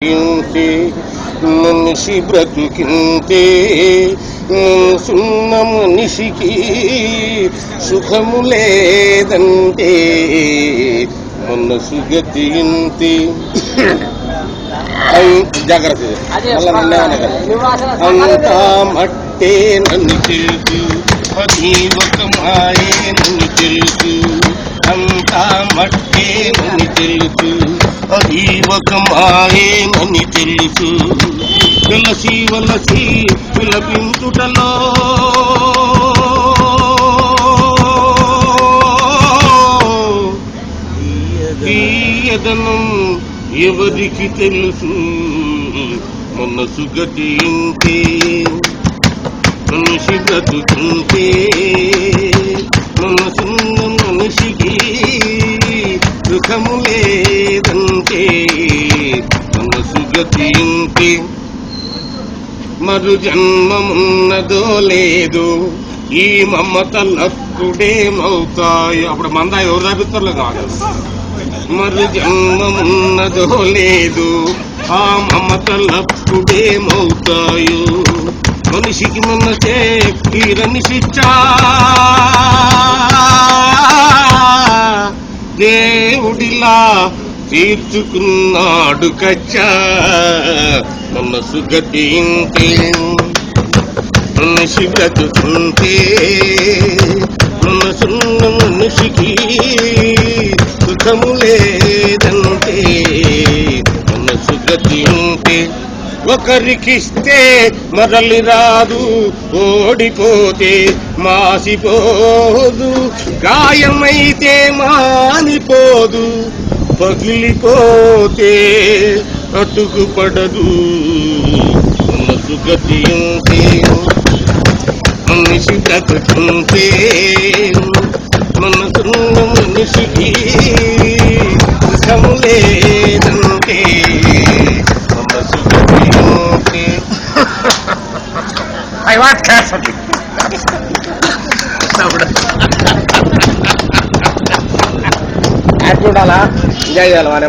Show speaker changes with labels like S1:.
S1: ఇంతే మనిషి బ్రతుకింతే సున్న మనిషికి సుఖము లేదంటే మనసు గతి ఇంతే. జాగ్రత్త అంతా మట్టే నన్ను తెలుసు, అది ఒక మాయే నన్ను తెలుసు. అంతా మట్టే నన్ను తెలుసు, అది ఒక మాయే నన్ను తెలుసు. వెలసి వలసి విలపించుటలో తీయదనం ఎవరికి తెలుసు. మనసు గతి ఇంతే మనిషి బ్రతుకుంటే మనసున్న మనిషికి సుఖము లేదంటే మనసు గతి ఇంతే. మరు జన్మమున్నదో లేదో ఈ మమతలప్పుడేమవుతాయో. అప్పుడు మంద ఎవరు తప్పిస్తారులే కాదు. మరు జన్మమున్నదో లేదు ఆ మమతలప్పుడేమవుతాయో. మనిషికి మనసే తీరని శిక్ష, దేవుడిలా తీర్చుకున్నాడు కచ్చా. మనసు గతి ఇంతే మనిషి బ్రతుకుంటే మనసున్న మనిషికి సుఖము లేదంటే మనసు గతి ఉంటే. ఒకరికిస్తే మరలి రాదు, ఓడిపోతే మాసిపోదు, గాయమైతే మానిపోదు, పగిలిపోతే అతుకుపడదు. మనసు గతి ఉంటే మనిషి బ్రతుకుంటే మనసున్న మనిషికి సుఖము లేదంటే మనసు గతి ఉంటే.
S2: I want carefully.
S1: యాక్ట్ ఉండాలా, ఎంజాయ్ చేయాలి.